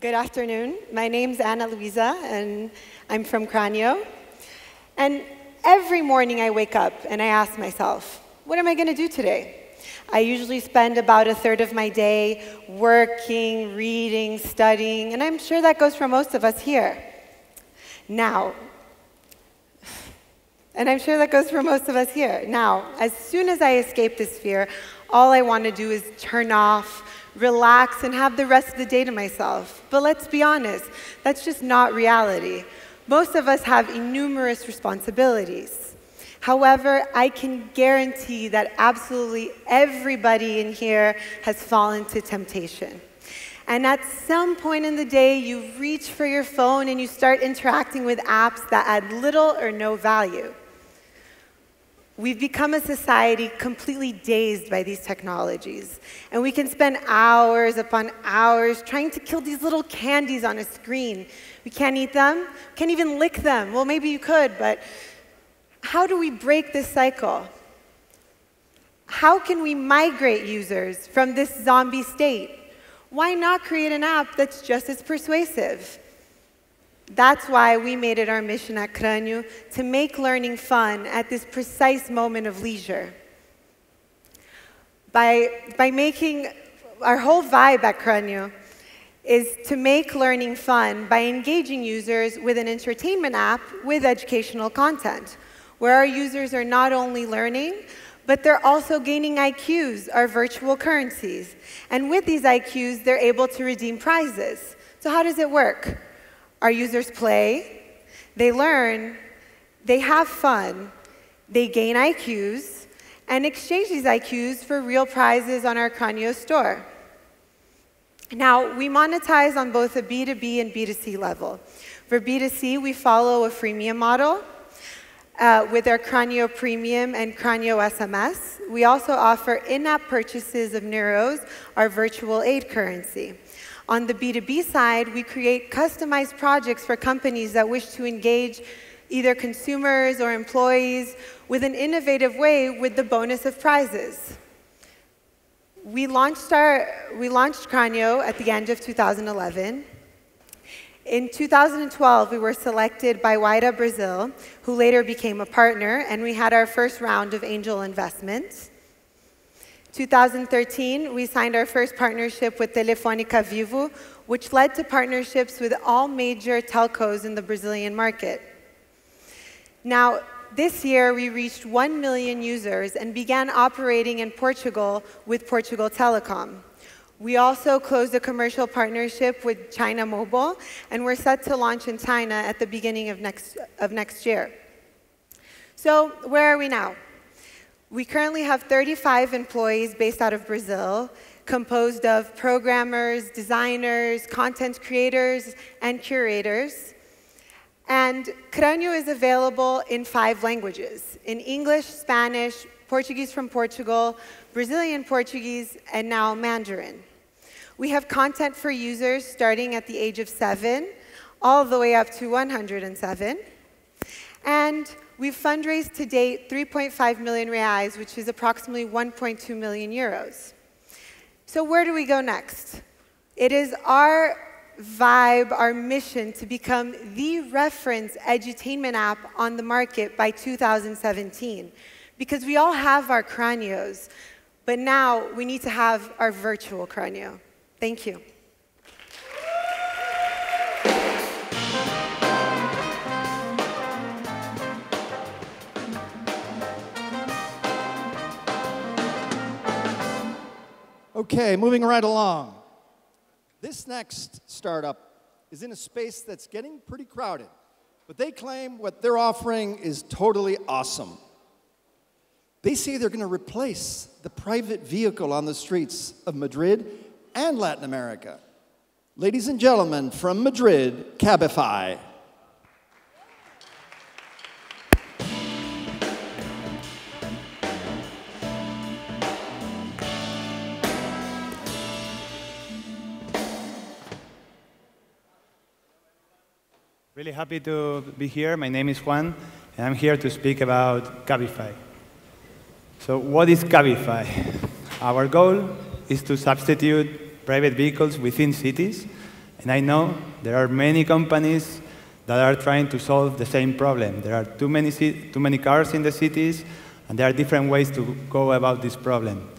Good afternoon. My name's Ana Luisa, and I'm from Qranio. And every morning I wake up and I ask myself, what am I going to do today? I usually spend about a third of my day working, reading, studying, and I'm sure that goes for most of us here. Now, as soon as I escape this fear, all I want to do is turn off, relax, and have the rest of the day to myself. But let's be honest, that's just not reality. Most of us have innumerous responsibilities. However, I can guarantee that absolutely everybody in here has fallen to temptation. And at some point in the day, you reach for your phone and you start interacting with apps that add little or no value. We've become a society completely dazed by these technologies. And we can spend hours upon hours trying to kill these little candies on a screen. We can't eat them, can't even lick them. Well, maybe you could, but how do we break this cycle? How can we migrate users from this zombie state? Why not create an app that's just as persuasive? That's why we made it our mission at Qranio to make learning fun at this precise moment of leisure. By making our whole vibe at Qranio is to make learning fun by engaging users with an entertainment app with educational content, where our users are not only learning, but they're also gaining IQs, our virtual currencies. And with these IQs, they're able to redeem prizes. So how does it work? Our users play, they learn, they have fun, they gain IQs, and exchange these IQs for real prizes on our Qranio store. Now, we monetize on both a B2B and B2C level. For B2C, we follow a freemium model with our Qranio Premium and Qranio SMS. We also offer in-app purchases of Neuros, our virtual aid currency. On the B2B side, we create customized projects for companies that wish to engage either consumers or employees with an innovative way with the bonus of prizes. We launched Qranio at the end of 2011. In 2012, we were selected by Wida Brazil, who later became a partner, and we had our first round of angel investments. 2013, we signed our first partnership with Telefônica Vivo, which led to partnerships with all major telcos in the Brazilian market. Now, this year, we reached 1 million users and began operating in Portugal with Portugal Telecom. We also closed a commercial partnership with China Mobile, and we're set to launch in China at the beginning of next year. So where are we now? We currently have 35 employees based out of Brazil, composed of programmers, designers, content creators, and curators. And Qranio is available in 5 languages: in English, Spanish, Portuguese from Portugal, Brazilian Portuguese, and now Mandarin. We have content for users starting at the age of 7, all the way up to 107. And we've fundraised to date 3.5 million reais, which is approximately 1.2 million euros. So where do we go next? It is our vibe, our mission to become the reference edutainment app on the market by 2017. Because we all have our Qranios, but now we need to have our virtual Qranio. Thank you. Okay, moving right along. This next startup is in a space that's getting pretty crowded, but they claim what they're offering is totally awesome. They say they're going to replace the private vehicle on the streets of Madrid and Latin America. Ladies and gentlemen, from Madrid, Cabify. Really happy to be here. My name is Juan, and I'm here to speak about Cabify. So what is Cabify? Our goal is to substitute private vehicles within cities And I know there are many companies that are trying to solve the same problem. There are too many cars in the cities, and there are different ways to go about this problem.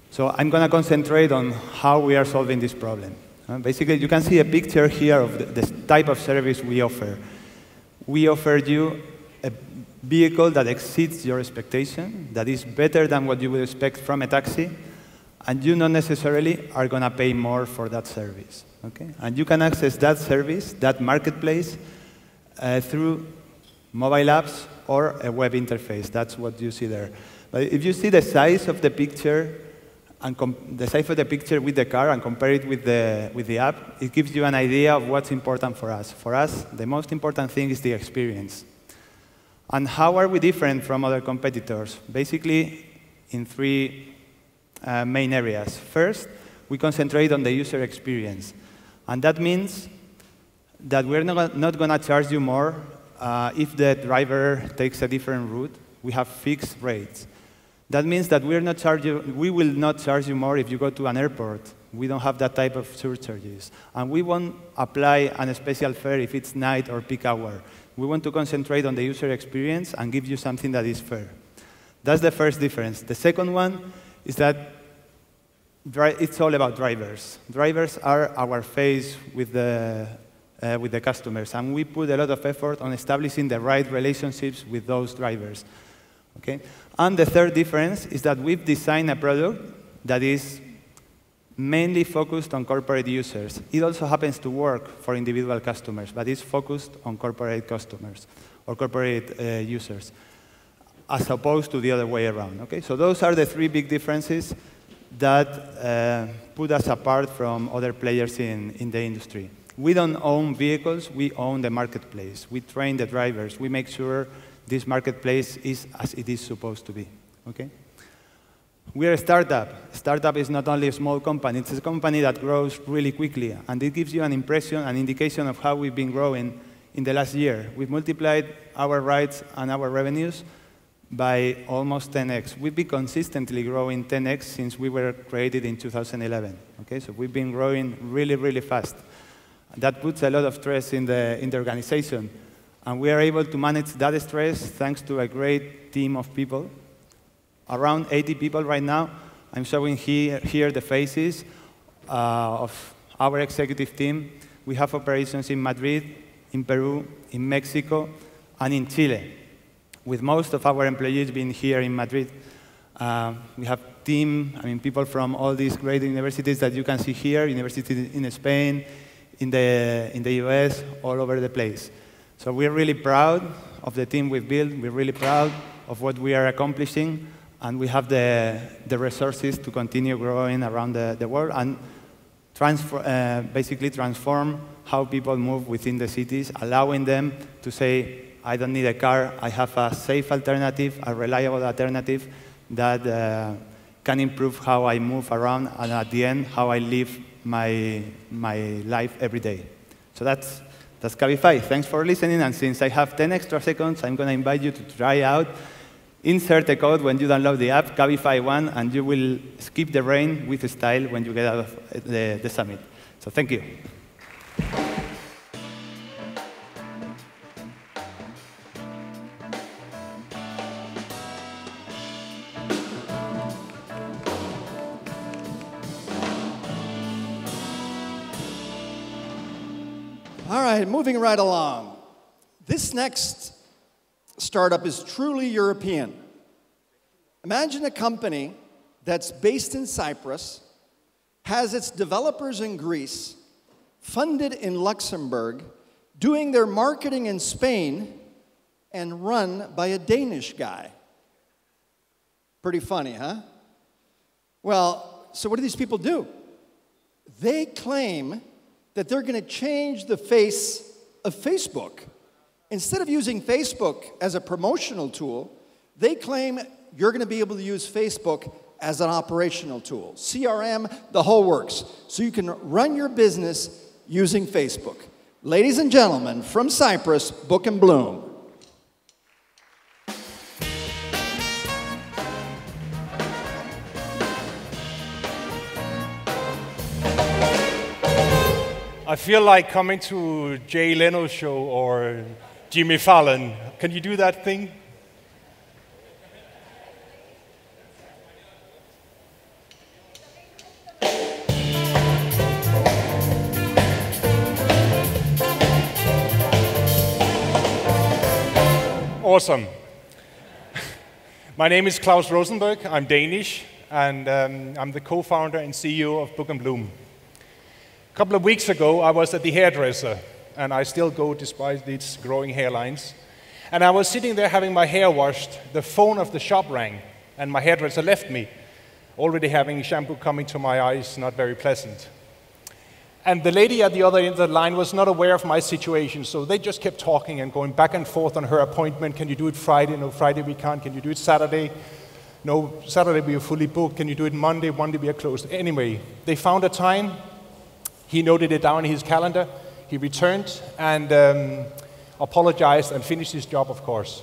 So I'm going to concentrate on how we are solving this problem. Basically, you can see a picture here of the type of service we offer. We offer you a vehicle that exceeds your expectation, that is better than what you would expect from a taxi, and you not necessarily are going to pay more for that service. Okay? And you can access that service, that marketplace, through mobile apps or a web interface. That's what you see there. But if you see the size of the picture, and the size of the picture with the car and compare it with the app, it gives you an idea of what's important for us. For us, the most important thing is the experience. And how are we different from other competitors? Basically, in three main areas. First, we concentrate on the user experience. And that means that we're not going to charge you more if the driver takes a different route. We have fixed rates. That means that we will not charge you more if you go to an airport. We don't have that type of surcharges. And we won't apply a special fare if it's night or peak hour. We want to concentrate on the user experience and give you something that is fair. That's the first difference. The second one is that it's all about drivers. Drivers are our face with the customers, and we put a lot of effort on establishing the right relationships with those drivers. Okay? And the third difference is that we've designed a product that is mainly focused on corporate users. It also happens to work for individual customers, but it's focused on corporate customers or corporate users, as opposed to the other way around. Okay? So those are the three big differences that put us apart from other players in the industry. We don't own vehicles, we own the marketplace. We train the drivers. We make sure this marketplace is as it is supposed to be. Okay? We are a startup. Startup is not only a small company, it's a company that grows really quickly. And it gives you an impression, an indication of how we've been growing in the last year. We've multiplied our rides and our revenues by almost 10x. We've been consistently growing 10x since we were created in 2011. Okay? So we've been growing really, really fast. That puts a lot of stress in the organization. And we are able to manage that stress thanks to a great team of people. Around 80 people right now. I'm showing here the faces of our executive team. We have operations in Madrid, in Peru, in Mexico, and in Chile, with most of our employees being here in Madrid. We have people from all these great universities that you can see here, universities in Spain, in the US, all over the place. So we're really proud of the team we've built. We're really proud of what we are accomplishing. And we have the resources to continue growing around the world and basically transform how people move within the cities, allowing them to say, I don't need a car. I have a safe alternative, a reliable alternative that can improve how I move around and at the end, how I live my life every day. So that's Cabify. Thanks for listening. And since I have 10 extra seconds, I'm going to invite you to try out. Insert a code when you download the app, Cabify1, and you will skip the rain with style when you get out of the summit. So thank you. All right, moving right along. This next startup is truly European. Imagine a company that's based in Cyprus, has its developers in Greece, funded in Luxembourg, doing their marketing in Spain, and run by a Danish guy. Pretty funny, huh? Well, so what do these people do? They claim that they're going to change the face of Facebook. Instead of using Facebook as a promotional tool, they claim you're going to be able to use Facebook as an operational tool. CRM, the whole works. So you can run your business using Facebook. Ladies and gentlemen, from Cyprus, Book and Bloom. feel like coming to Jay Leno's show or Jimmy Fallon. Can you do that thing? Awesome. My name is Klaus Rosenberg. I'm Danish, and I'm the co-founder and CEO of Book & Bloom. A couple of weeks ago, I was at the hairdresser, and I still go despite these growing hairlines. And I was sitting there having my hair washed. The phone of the shop rang, and my hairdresser left me, already having shampoo coming to my eyes, not very pleasant. And the lady at the other end of the line was not aware of my situation, so they just kept talking and going back and forth on her appointment. Can you do it Friday? No, Friday we can't. Can you do it Saturday? No, Saturday we are fully booked. Can you do it Monday? Monday we are closed. Anyway, they found a time. He noted it down in his calendar. He returned and apologized and finished his job, of course.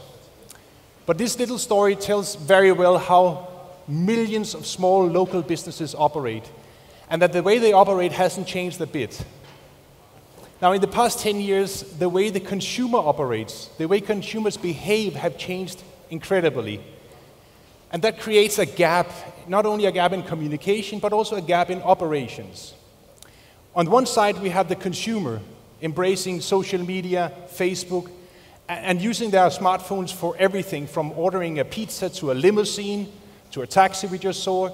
But this little story tells very well how millions of small local businesses operate, and that the way they operate hasn't changed a bit. Now, in the past 10 years, the way the consumer operates, the way consumers behave have changed incredibly. And that creates a gap, not only a gap in communication, but also a gap in operations. On one side, we have the consumer embracing social media, Facebook, and using their smartphones for everything, from ordering a pizza to a limousine, to a taxi we just saw.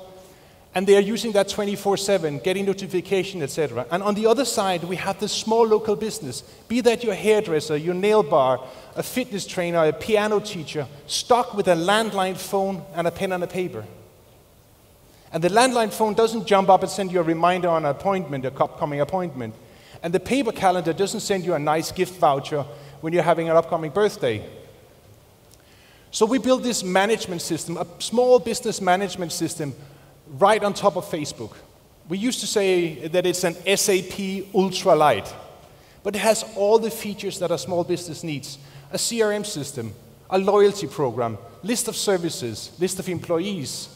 And they are using that 24/7, getting notification, etc. And on the other side, we have the small local business, be that your hairdresser, your nail bar, a fitness trainer, a piano teacher, stuck with a landline phone and a pen and a paper. And the landline phone doesn't jump up and send you a reminder on an appointment, a upcoming appointment. And the paper calendar doesn't send you a nice gift voucher when you're having an upcoming birthday. So we built this management system, a small business management system, right on top of Facebook. We used to say that it's an SAP ultralight, but it has all the features that a small business needs. A CRM system, a loyalty program, list of services, list of employees,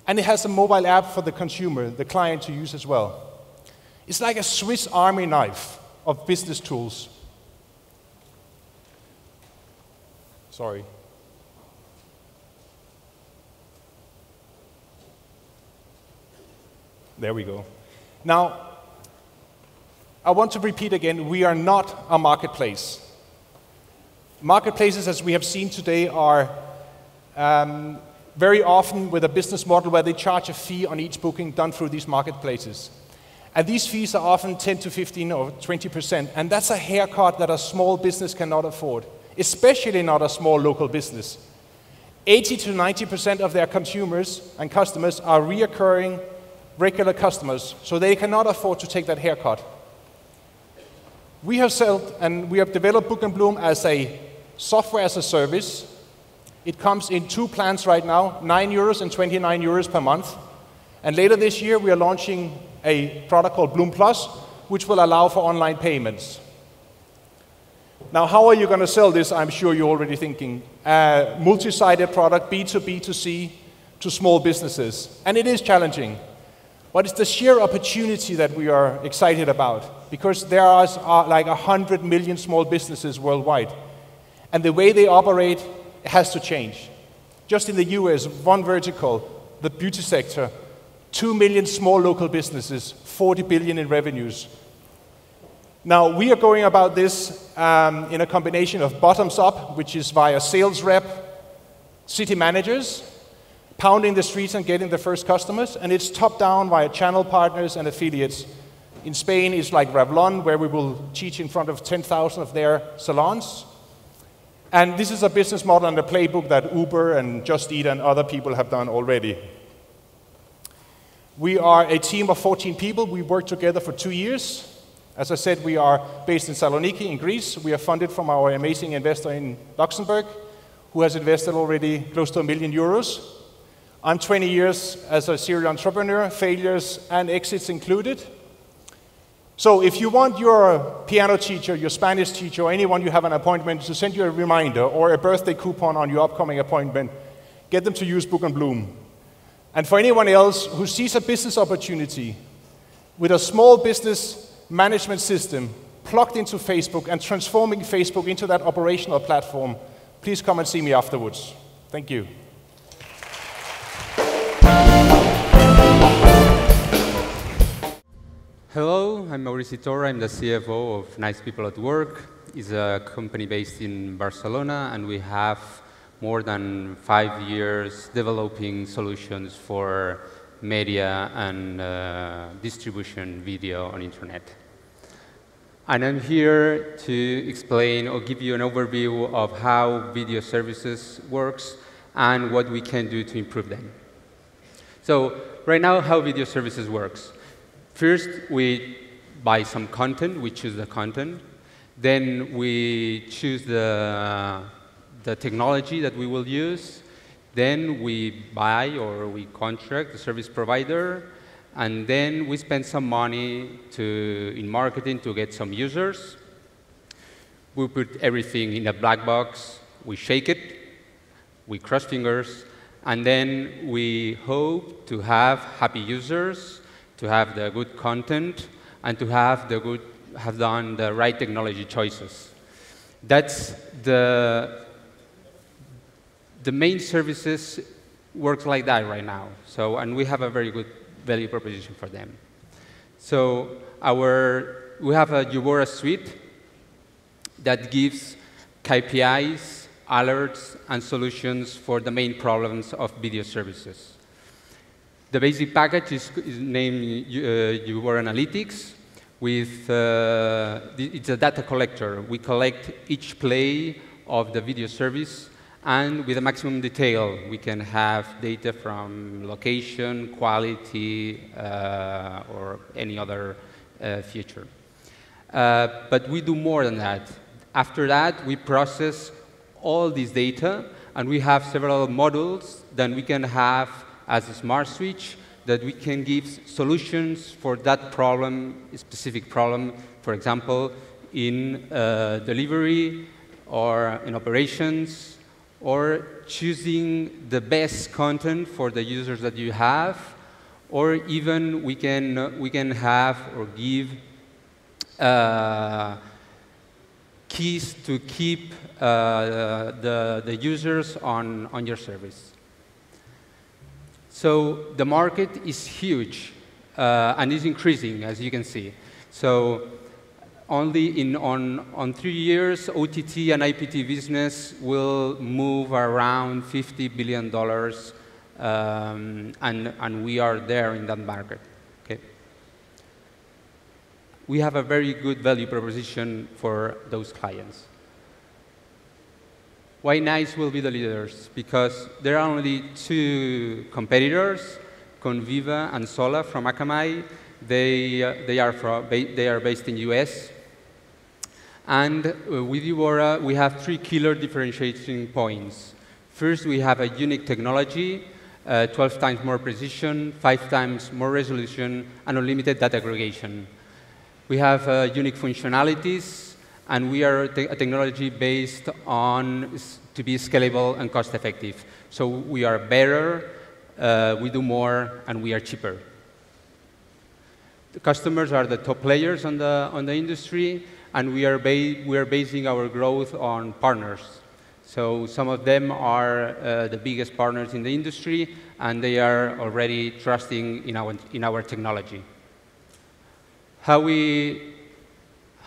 and it has a mobile app for the consumer, the client, to use as well. It's like a Swiss Army knife of business tools. Sorry. There we go. Now, I want to repeat again, we are not a marketplace. Marketplaces, as we have seen today, are very often with a business model where they charge a fee on each booking done through these marketplaces. And these fees are often 10 to 15 or 20%, and that's a haircut that a small business cannot afford, especially not a small local business. 80 to 90% of their consumers and customers are reoccurring regular customers, so they cannot afford to take that haircut. We have sold and we have developed Book & Bloom as a software as a service. It comes in 2 plans right now, €9 and €29 per month. And later this year, we are launching a product called Bloom Plus, which will allow for online payments. Now, how are you going to sell this? I'm sure you're already thinking. Multi-sided product, B2B-B2C, to small businesses. And it is challenging. But it's the sheer opportunity that we are excited about, because there are like 100 million small businesses worldwide. And the way they operate has to change. Just in the US, one vertical, the beauty sector, 2 million small local businesses, 40 billion in revenues. Now, we are going about this in a combination of bottoms up, which is via sales rep, city managers, pounding the streets and getting the first customers, and it's top down via channel partners and affiliates. In Spain, it's like Revlon, where we will teach in front of 10,000 of their salons. And this is a business model and a playbook that Uber and Just Eat and other people have done already. We are a team of 14 people. We worked together for 2 years. As I said, we are based in Saloniki in Greece. We are funded from our amazing investor in Luxembourg, who has invested already close to €1 million. I'm 20 years as a serial entrepreneur, failures and exits included. So if you want your piano teacher, your Spanish teacher, or anyone you have an appointment to send you a reminder or a birthday coupon on your upcoming appointment, get them to use Book & Bloom. And for anyone else who sees a business opportunity with a small business management system plugged into Facebook and transforming Facebook into that operational platform, please come and see me afterwards. Thank you. Hello, I'm Mauricio Torra. I'm the CFO of Nice People at Work. It's a company based in Barcelona, and we have more than 5 years developing solutions for media and distribution video on internet. And I'm here to explain or give you an overview of how video services works and what we can do to improve them. So right now, how video services works. First, we buy some content, we choose the content. Then we choose the technology that we will use. Then we buy or we contract the service provider. And then we spend some money in marketing to get some users. We put everything in a black box. We shake it. We cross fingers. And then we hope to have happy users, to have the good content, and to have done the right technology choices. That's the main services works like that right now. So, and we have a very good value proposition for them. So we have a Eubora suite that gives KPIs, alerts, and solutions for the main problems of video services. The basic package is named Eubora Analytics. It's a data collector. We collect each play of the video service, and with a maximum detail, we can have data from location, quality, or any other feature. But we do more than that. After that, we process all this data, and we have several modules that we can have as a smart switch that we can give solutions for that problem, a specific problem, for example, in delivery or in operations, or choosing the best content for the users that you have, or even we can have or give keys to keep the users on your service. So the market is huge and is increasing, as you can see. So only on 3 years, OTT and IPT business will move around $50 billion, and we are there in that market. Okay. We have a very good value proposition for those clients. Why Nice will be the leaders? Because there are only 2 competitors, Conviva and Sola from Akamai. They are based in US. And with Eubora, we have 3 killer differentiating points. First, we have a unique technology, 12 times more precision, 5 times more resolution, and unlimited data aggregation. We have unique functionalities, and we are a technology based on to be scalable and cost-effective. So we are better, we do more, and we are cheaper. The customers are the top players on the industry, and we are basing our growth on partners. So some of them are the biggest partners in the industry, and they are already trusting in our technology. How we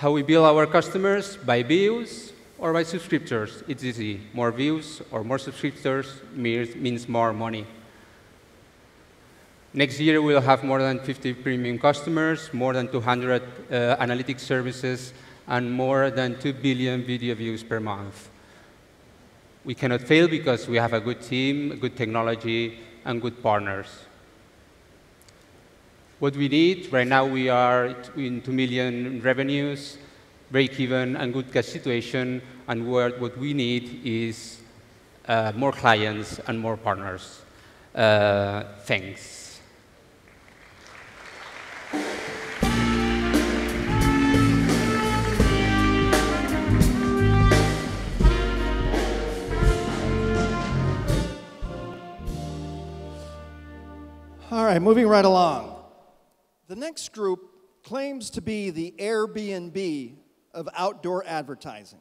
bill our customers? By views or by subscriptors. It's easy. More views or more subscriptors means more money. Next year, we'll have more than 50 premium customers, more than 200 analytics services, and more than 2 billion video views per month. We cannot fail because we have a good team, good technology, and good partners. What we need, right now we are in 2 million revenues, break-even, and good cash situation, and what we need is more clients and more partners. Thanks. All right, moving right along. The next group claims to be the Airbnb of outdoor advertising.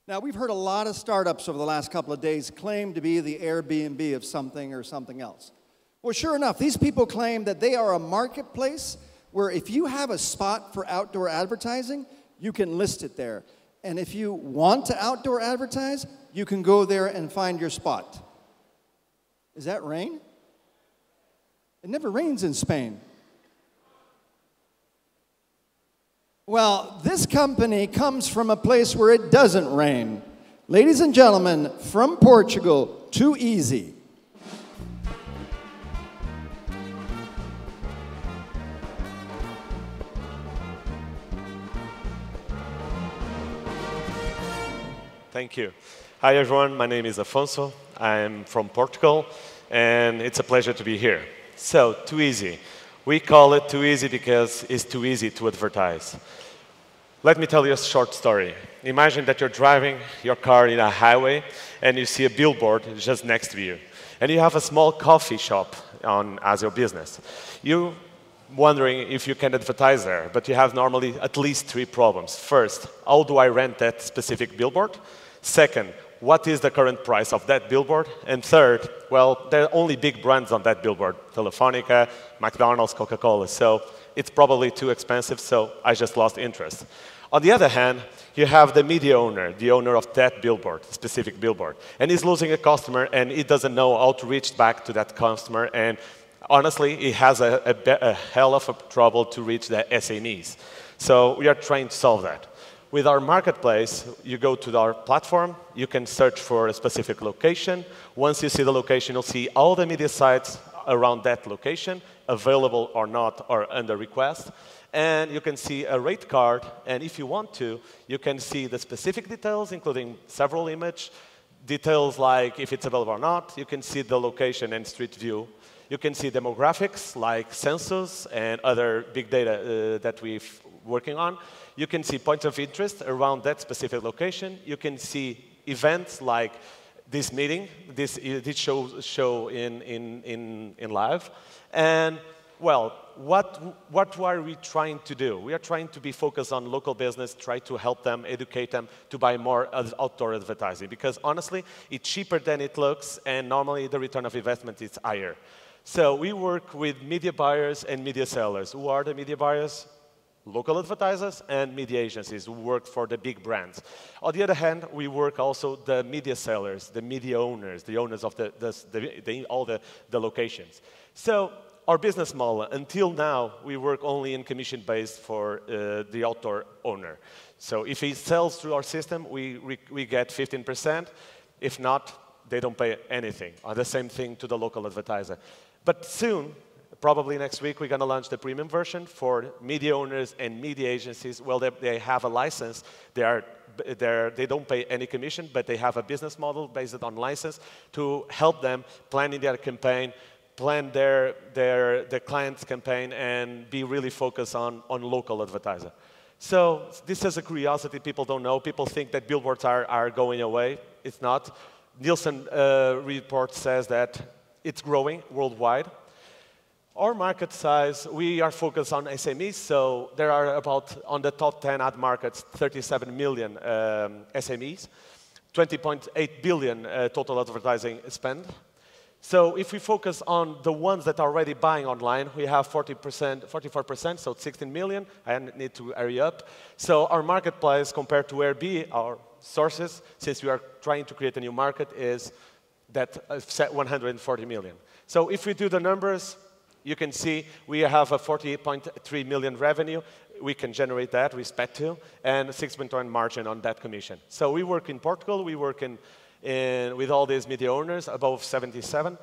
Now, we've heard a lot of startups over the last couple of days claim to be the Airbnb of something or something else. Well, sure enough, these people claim that they are a marketplace where if you have a spot for outdoor advertising, you can list it there. And if you want to outdoor advertise, you can go there and find your spot. Is that rain? It never rains in Spain. Well, this company comes from a place where it doesn't rain. Ladies and gentlemen, from Portugal, Tuizzi. Thank you. Hi, everyone. My name is Afonso. I'm from Portugal, and it's a pleasure to be here. So, Tuizzi. We call it Tuizzi because it's too easy to advertise. Let me tell you a short story. Imagine that you're driving your car in a highway, and you see a billboard just next to you. And you have a small coffee shop as your business. You're wondering if you can advertise there, but you have normally at least 3 problems. First, how do I rent that specific billboard? Second, what is the current price of that billboard? And third, well, there are only big brands on that billboard, Telefonica, McDonald's, Coca-Cola. So it's probably too expensive, so I just lost interest. On the other hand, you have the media owner, the owner of that billboard, specific billboard. And he's losing a customer, and he doesn't know how to reach back to that customer. And honestly, he has a hell of a trouble to reach the SMEs. So we are trying to solve that. With our marketplace, you go to our platform, you can search for a specific location. Once you see the location, you'll see all the media sites around that location, available or not, or under request. And you can see a rate card, and if you want to, you can see the specific details, including several image details like if it's available or not. You can see the location and street view. You can see demographics like census and other big data that we're working on. You can see points of interest around that specific location. You can see events like this meeting, this show in live. And, well, what are we trying to do? We are trying to be focused on local business, try to help them, educate them to buy more outdoor advertising. Because, honestly, it's cheaper than it looks, and normally the return of investment is higher. So we work with media buyers and media sellers. Who are the media buyers? Local advertisers and media agencies who work for the big brands. On the other hand, we work also the media sellers, the media owners, the owners of all the locations. So our business model, until now, we work only in commission-based for the outdoor owner. So if he sells through our system, we get 15%. If not, they don't pay anything. Or the same thing to the local advertiser. But soon, probably next week, we're going to launch the premium version for media owners and media agencies. Well, they have a license. They don't pay any commission, but they have a business model based on license to help them planning their campaign, plan their client's campaign, and be really focused on local advertiser. So this is a curiosity people don't know. People think that billboards are going away. It's not. Nielsen report says that it's growing worldwide. Our market size, we are focused on SMEs, so there are about, on the top 10 ad markets, 37 million SMEs, 20.8 billion total advertising spend. So if we focus on the ones that are already buying online, we have 44%, so 16 million. I need to hurry up. So our marketplace compared to Airbnb, our sources, since we are trying to create a new market, is that 140 million. So if we do the numbers, you can see we have a 48.3 million revenue. We can generate that, we expect to, and a 6.1 margin on that commission. So we work in Portugal, we work with all these media owners, above 77.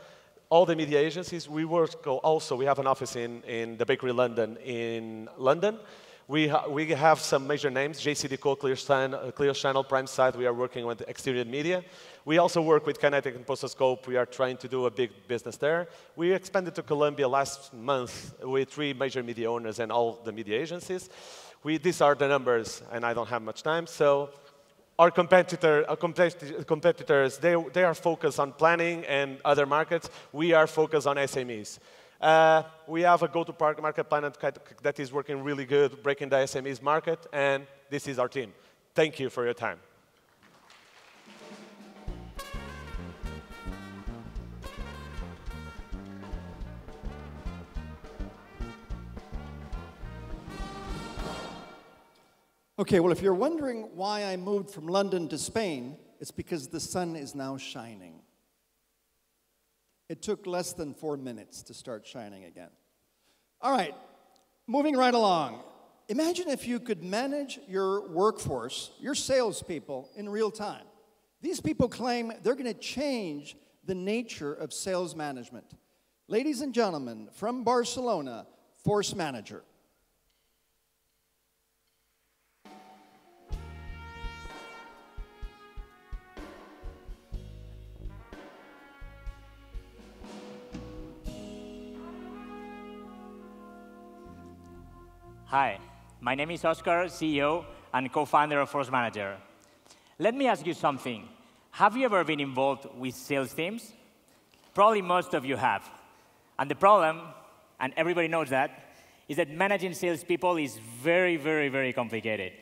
All the media agencies, we work also, we have an office in the Bakery London in London. We have some major names, JCDecaux, Clear Channel, Prime Site. We are working with Exterior Media. We also work with Kinetic and Postoscope. We are trying to do a big business there. We expanded to Colombia last month with 3 major media owners and all the media agencies. These are the numbers, and I don't have much time. So our competitors, they are focused on planning and other markets. We are focused on SMEs. We have a go-to-market plan that is working really good, breaking the SMEs market, and this is our team. Thank you for your time. Okay, well, if you're wondering why I moved from London to Spain, it's because the sun is now shining. It took less than 4 minutes to start shining again. All right, moving right along. Imagine if you could manage your workforce, your salespeople, in real time. These people claim they're going to change the nature of sales management. Ladies and gentlemen, from Barcelona, Force Manager. Hi, my name is Oscar, CEO and co-founder of Force Manager. Let me ask you something. Have you ever been involved with sales teams? Probably most of you have. And the problem, and everybody knows that, is that managing salespeople is very, very, very complicated.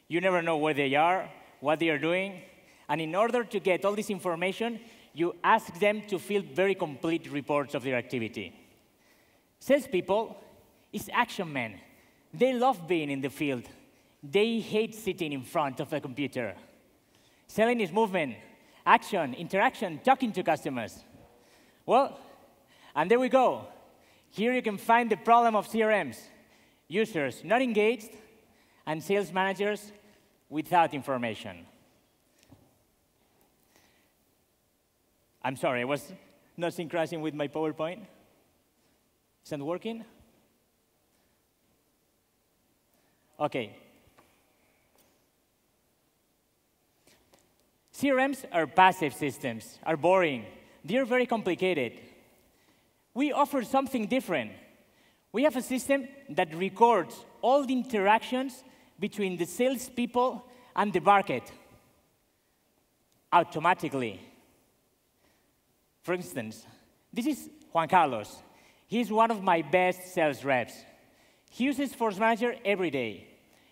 You never know where they are, what they are doing, and in order to get all this information, you ask them to fill very complete reports of their activity. Salespeople is action men. They love being in the field. They hate sitting in front of a computer. Selling is movement, action, interaction, talking to customers. Well, and there we go. Here you can find the problem of CRMs. Users not engaged, and sales managers without information. I'm sorry, I was not synchronizing with my PowerPoint. Isn't it working? OK. CRMs are passive systems, are boring. They're very complicated. We offer something different. We have a system that records all the interactions between the salespeople and the market automatically. For instance, this is Juan Carlos. He's one of my best sales reps. He uses Force Manager every day.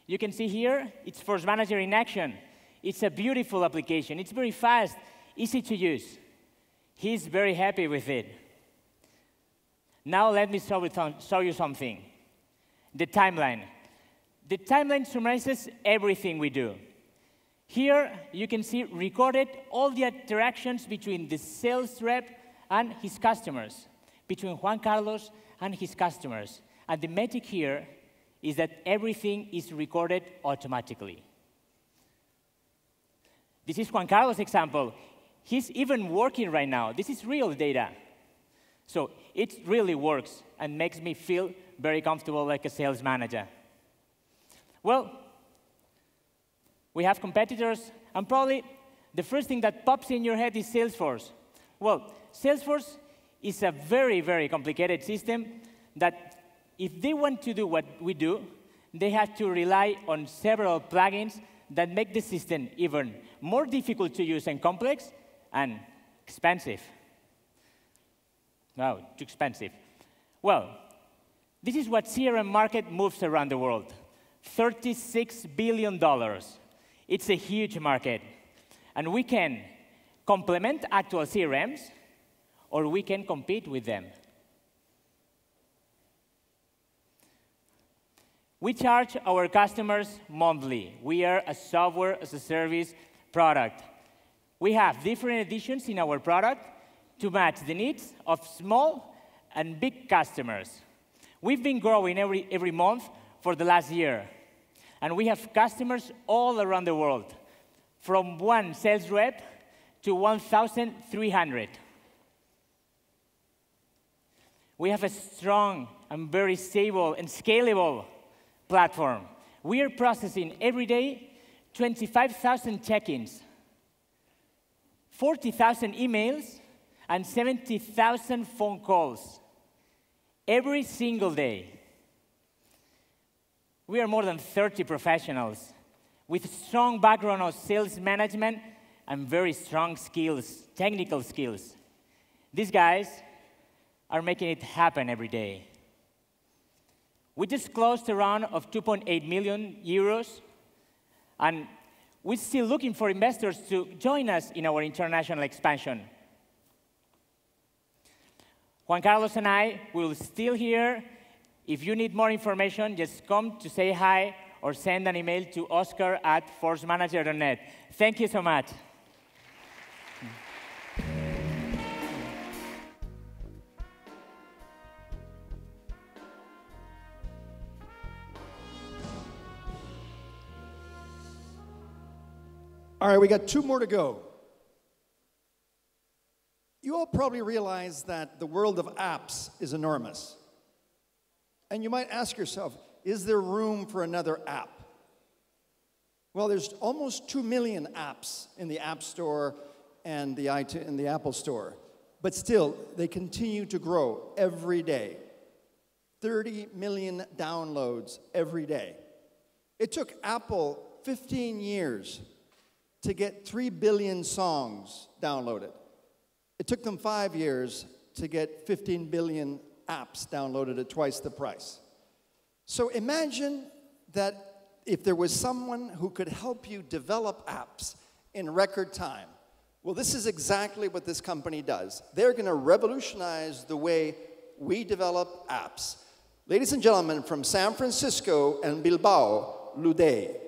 You can see here, it's Force Manager in action. It's a beautiful application. It's very fast, easy to use. He's very happy with it. Now let me show you something. The timeline. The timeline summarizes everything we do. Here, you can see recorded all the interactions between the sales rep and his customers, between Juan Carlos and his customers. And the magic here is that everything is recorded automatically. This is Juan Carlos' example. He's even working right now. This is real data. So it really works and makes me feel very comfortable like a sales manager. Well, we have competitors, and probably the first thing that pops in your head is Salesforce. Well, Salesforce is a very, very complicated system that if they want to do what we do, they have to rely on several plugins that make the system even more difficult to use and complex and expensive. Wow, too expensive. Well, this is what CRM market moves around the world. $36 billion. It's a huge market. And we can complement actual CRMs, or we can compete with them. We charge our customers monthly. We are a software as a service product. We have different editions in our product to match the needs of small and big customers. We've been growing every month for the last year. And we have customers all around the world, from one sales rep to 1,300. We have a strong and very stable and scalable platform. We are processing every day 25,000 check-ins, 40,000 emails, and 70,000 phone calls every single day. We are more than 30 professionals with a strong background of sales management and very strong skills, technical skills. These guys are making it happen every day. We just closed a round of 2.8 million euros, and we're still looking for investors to join us in our international expansion. Juan Carlos and I will still here. If you need more information, just come to say hi or send an email to oscar@forcemanager.net. Thank you so much. All right, we got 2 more to go. You all probably realize that the world of apps is enormous. And you might ask yourself, is there room for another app? Well, there's almost 2 million apps in the App Store and the Apple Store. But still, they continue to grow every day. 30 million downloads every day. It took Apple 15 years to get 3 billion songs downloaded. It took them 5 years to get 15 billion apps downloaded at twice the price. So imagine that if there was someone who could help you develop apps in record time. Well, this is exactly what this company does. They're going to revolutionize the way we develop apps. Ladies and gentlemen, from San Francisco and Bilbao, Ludei.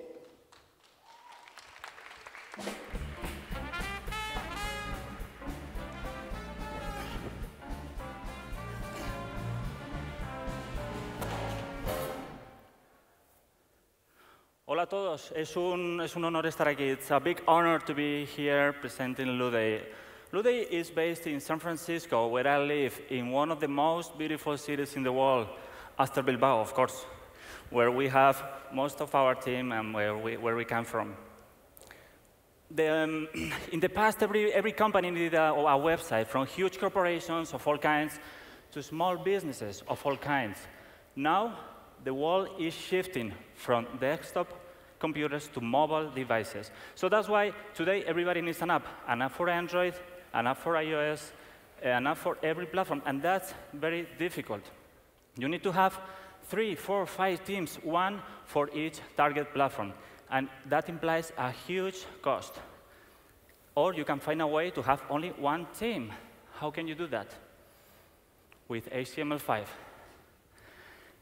Hola a todos. Es un honor estar aquí. It's a big honor to be here presenting Ludei. Ludei is based in San Francisco, where I live, in one of the most beautiful cities in the world, after Bilbao, of course, where we have most of our team and where we come from. In the past, every company needed a website, from huge corporations of all kinds to small businesses of all kinds. Now, the world is shifting from desktop computers to mobile devices. So that's why today everybody needs an app for Android, an app for iOS, an app for every platform, and that's very difficult. You need to have 3, 4, 5 teams, one for each target platform, and that implies a huge cost. Or you can find a way to have only one team. How can you do that? With HTML5.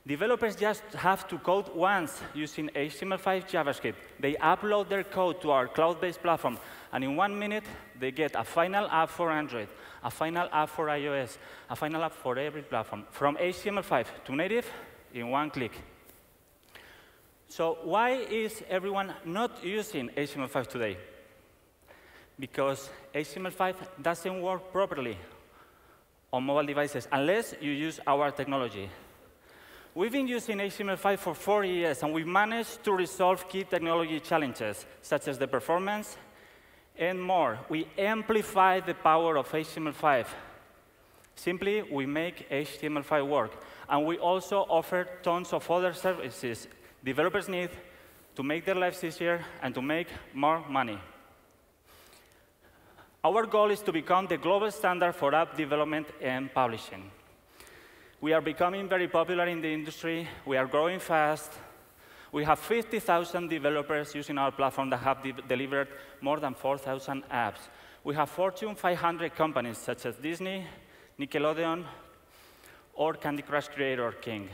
Developers just have to code once using HTML5 JavaScript. They upload their code to our cloud-based platform, and in 1 minute, they get a final app for Android, a final app for iOS, a final app for every platform, from HTML5 to native in 1 click. So why is everyone not using HTML5 today? Because HTML5 doesn't work properly on mobile devices unless you use our technology. We've been using HTML5 for 4 years, and we've managed to resolve key technology challenges, such as the performance and more. We amplify the power of HTML5. Simply, we make HTML5 work. And we also offer tons of other services developers need to make their lives easier and to make more money. Our goal is to become the global standard for app development and publishing. We are becoming very popular in the industry. We are growing fast. We have 50,000 developers using our platform that have delivered more than 4,000 apps. We have Fortune 500 companies such as Disney, Nickelodeon, or Candy Crush creator King.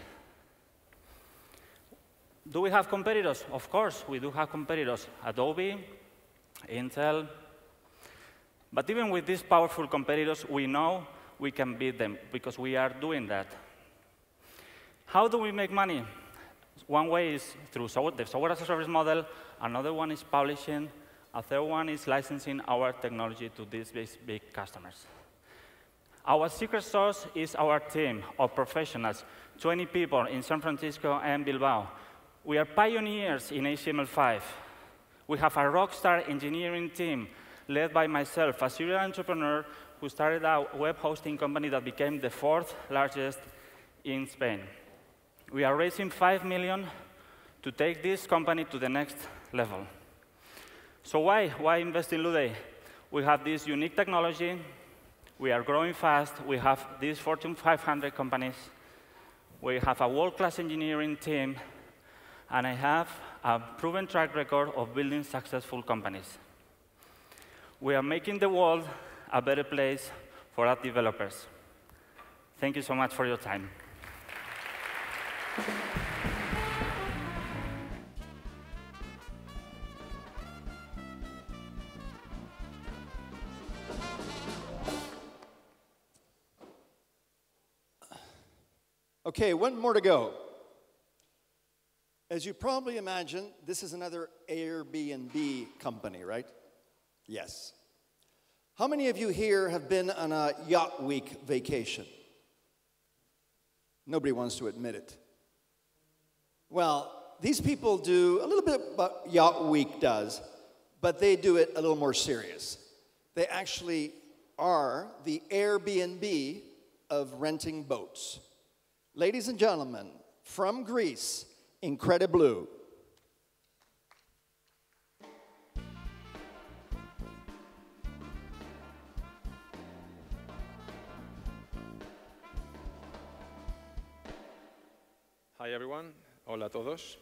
Do we have competitors? Of course, we do have competitors. Adobe, Intel. But even with these powerful competitors, we know we can beat them because we are doing that. How do we make money? One way is through the software as a service model. Another one is publishing. A third one is licensing our technology to these big customers. Our secret sauce is our team of professionals, 20 people in San Francisco and Bilbao. We are pioneers in HTML5. We have a rockstar engineering team led by myself, a serial entrepreneur who started a web hosting company that became the 4th largest in Spain. We are raising 5 million to take this company to the next level. So why invest in Ludei? We have this unique technology. We are growing fast. We have these Fortune 500 companies. We have a world-class engineering team. And I have a proven track record of building successful companies. We are making the world a better place for app developers. Thank you so much for your time. OK, one more to go. As you probably imagine, this is another Airbnb company, right? Yes. How many of you here have been on a Yacht Week vacation? Nobody wants to admit it. Well, these people do a little bit what Yacht Week does, but they do it a little more serious. They actually are the Airbnb of renting boats. Ladies and gentlemen, from Greece, Incrediblue. Hi, everyone. Hola a todos.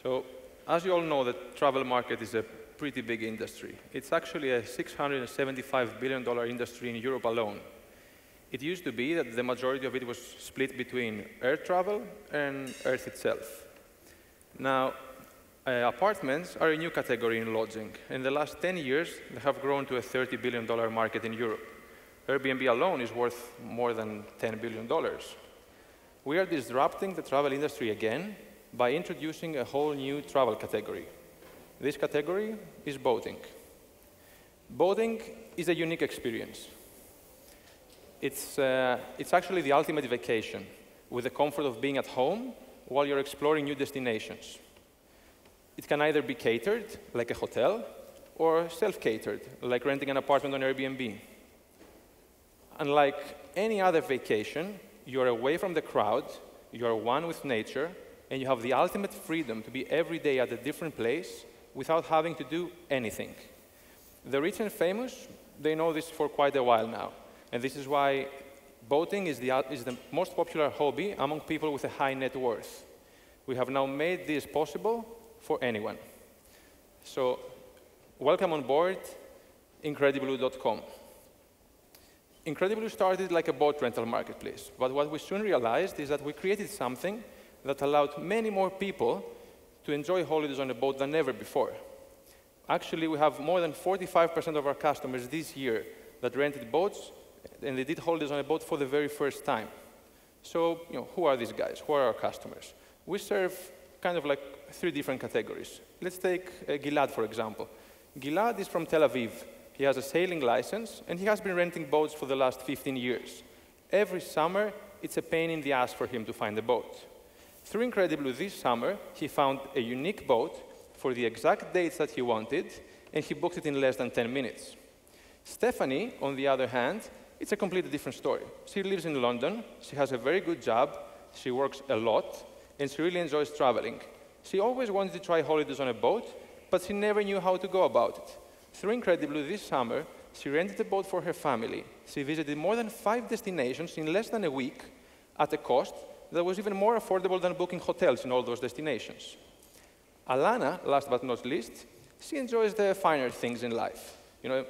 So, as you all know, the travel market is a pretty big industry. It's actually a $675 billion industry in Europe alone. It used to be that the majority of it was split between air travel and Earth itself. Now, apartments are a new category in lodging. In the last 10 years, they have grown to a $30 billion market in Europe. Airbnb alone is worth more than $10 billion. We are disrupting the travel industry again by introducing a whole new travel category. This category is boating. Boating is a unique experience. It's actually the ultimate vacation, with the comfort of being at home while you're exploring new destinations. It can either be catered, like a hotel, or self-catered, like renting an apartment on Airbnb. Unlike any other vacation, you're away from the crowd, you're one with nature, and you have the ultimate freedom to be every day at a different place without having to do anything. The rich and famous, they know this for quite a while now. And this is why boating is the most popular hobby among people with a high net worth. We have now made this possible for anyone. So welcome on board Incrediblue.com. Incrediblue started like a boat rental marketplace. But what we soon realized is that we created something that allowed many more people to enjoy holidays on a boat than ever before. Actually, we have more than 45% of our customers this year that rented boats, and they did holidays on a boat for the very first time. So, who are these guys? Who are our customers? We serve kind of like 3 different categories. Let's take Gilad, for example. Gilad is from Tel Aviv. He has a sailing license, and he has been renting boats for the last 15 years. Every summer, it's a pain in the ass for him to find a boat. Through Incrediblue this summer, he found a unique boat for the exact dates that he wanted, and he booked it in less than 10 minutes. Stephanie, on the other hand, it's a completely different story. She lives in London, she has a very good job, she works a lot, and she really enjoys traveling. She always wanted to try holidays on a boat, but she never knew how to go about it. Through Incrediblue this summer, she rented a boat for her family. She visited more than 5 destinations in less than a week at a cost that was even more affordable than booking hotels in all those destinations. Alana, last but not least, she enjoys the finer things in life.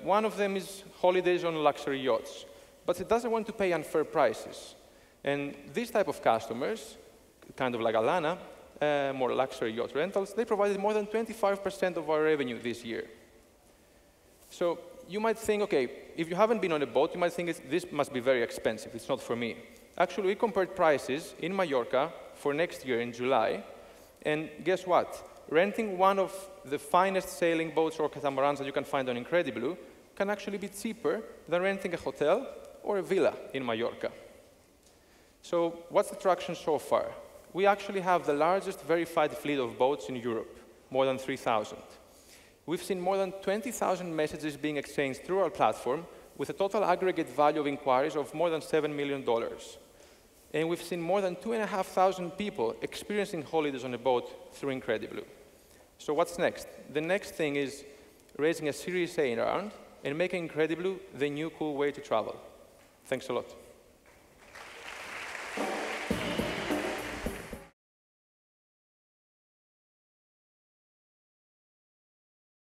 One of them is holidays on luxury yachts, but she doesn't want to pay unfair prices. And these type of customers, kind of like Alana, more luxury yacht rentals, they provided more than 25% of our revenue this year. So you might think, OK, if you haven't been on a boat, you might think this must be very expensive. It's not for me. Actually, we compared prices in Mallorca for next year in July. And guess what? Renting one of the finest sailing boats or catamarans that you can find on Incrediblue can actually be cheaper than renting a hotel or a villa in Mallorca. So what's the traction so far? We actually have the largest verified fleet of boats in Europe, more than 3,000. We've seen more than 20,000 messages being exchanged through our platform with a total aggregate value of inquiries of more than $7 million. And we've seen more than 2,500 people experiencing holidays on a boat through Incrediblue. So what's next? The next thing is raising a Series A round and making Incrediblue the new cool way to travel. Thanks a lot.